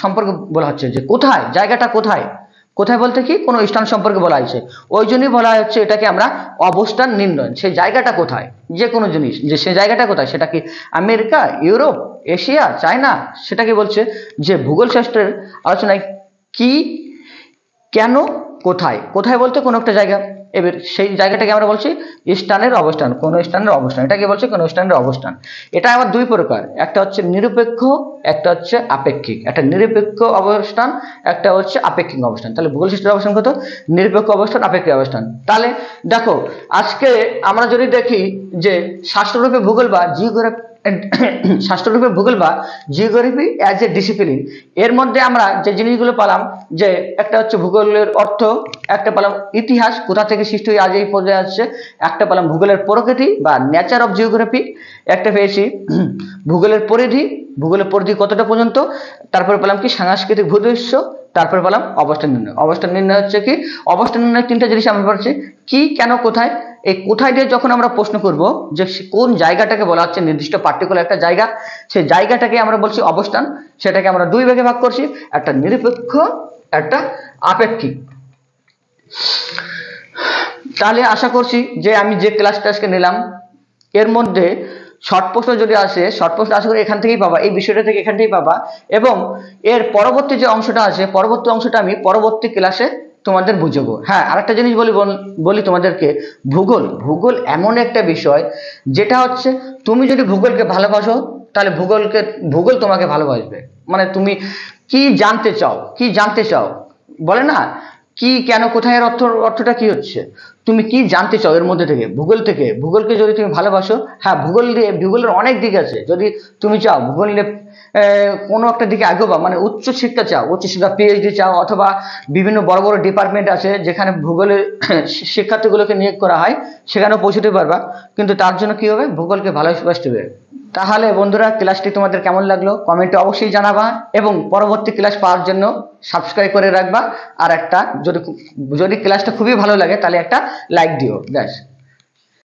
সম্পর্কে বলা হচ্ছে, যে কোথায়, জায়গাটা কোথায়। কোথায় বলতে কি? কোনো স্থান সম্পর্কে বলা হয়েছে, ওই জন্যই বলা হচ্ছে এটাকে আমরা অবস্থান নির্ণয়। সেই জায়গাটা কোথায়, যে কোনো জিনিস, যে সেই জায়গাটা কোথায়, সেটা কি আমেরিকা, ইউরোপ, এশিয়া, চায়না, সেটাকে বলছে যে ভূগোল শাস্ত্রের আলোচনায় কি, কেন, কোথায়। কোথায় বলতে কোনো একটা জায়গা, এবার সেই জায়গাটাকে আমরা বলছি স্থানের অবস্থান, কোন স্থানের অবস্থান, এটাকে বলছে কোন স্থানের অবস্থান। এটা আবার 2 প্রকার, একটা হচ্ছে নিরপেক্ষ, একটা হচ্ছে আপেক্ষিক। একটা নিরপেক্ষ অবস্থান, একটা হচ্ছে আপেক্ষিক অবস্থান। তাহলে ভূগোল শাস্ত্রের অবস্থান কত? নিরপেক্ষ অবস্থান, আপেক্ষিক অবস্থান। তাহলে দেখো আজকে আমরা যদি দেখি যে শাস্ত্ররূপে ভূগোল বা জিওগ্রাফি, শাস্ত্ররূপে ভূগোল বা জিওগ্রাফি অ্যাজ এ ডিসিপ্লিন, এর মধ্যে আমরা যে জিনিসগুলো পেলাম, যে একটা হচ্ছে ভূগোলের অর্থ, একটা পেলাম ইতিহাস, কোথা থেকে সৃষ্টি হয়ে আজ এই পর্যায়ে আসছে, একটা পেলাম ভূগোলের প্রকৃতি বা নেচার অফ জিওগ্রাফি, একটা পেয়েছি ভূগোলের পরিধি, ভূগোলের পরিধি কতটা পর্যন্ত, তারপরে পেলাম কি সাংস্কৃতিক ভূদৃশ্য, তারপরে পেলাম অবস্থান নির্ণয়। অবস্থান নির্ণয় হচ্ছে কি? অবস্থান নির্ণয় 3টা জিনিস আমরা পাচ্ছি, কি, কেন, কোথায়। এই কোথায় দিয়ে যখন আমরা প্রশ্ন করব যে কোন জায়গাটাকে বলা হচ্ছে নির্দিষ্ট পার্টিকুলার একটা জায়গা, সেই জায়গাটাকে আমরা বলছি অবস্থান। সেটাকে আমরা 2 ভাগে ভাগ করছি, একটা নিরপেক্ষ, একটা আপেক্ষিক। তাহলে আশা করছি যে আমি যে ক্লাসটা আজকে নিলাম, এর মধ্যে শর্ট প্রশ্ন যদি আসে, শর্ট প্রশ্ন আশা করি এখান থেকেই পাবা, এই বিষয়টা থেকে এখান থেকেই পাবা। এবং এর পরবর্তী যে অংশটা আছে, পরবর্তী অংশটা আমি পরবর্তী ক্লাসে তোমাদের বুঝাবো। হ্যাঁ, আরেকটা জিনিস বলি তোমাদেরকে, ভূগোল এমন একটা বিষয় যেটা হচ্ছে তুমি যদি ভূগোলকে ভালোবাসো, তাহলে ভূগোল তোমাকে ভালোবাসবে। মানে তুমি কি জানতে চাও বলে না, কি, কেন, কোথায়, এর অর্থটা কি হচ্ছে? তুমি কি জানতে চাও এর মধ্যে থেকে, ভূগোলকে যদি তুমি ভালোবাসো, হ্যাঁ, ভূগোলের অনেক দিক আছে। যদি তুমি চাও ভূগোল নিয়ে কোনো একটা দিকে আগাবা, মানে উচ্চ শিক্ষা চাও, উচ্চশিক্ষা পিএইচডি চাও, অথবা বিভিন্ন বড় বড় ডিপার্টমেন্ট আছে যেখানে ভূগোলের শিক্ষার্থীগুলোকে নিয়োগ করা হয়, সেখানেও পৌঁছতে পারবা। কিন্তু তার জন্য কি হবে? ভূগোলকে ভালোবাসতে হবে। তাহলে বন্ধুরা, ক্লাসটি তোমাদের কেমন লাগলো কমেন্টে অবশ্যই জানাবা, এবং পরবর্তী ক্লাস পাওয়ার জন্য সাবস্ক্রাইব করে রাখবা। আর একটা যদি ক্লাসটা খুবই ভালো লাগে তাহলে একটা লাইক দিও, ব্যাস।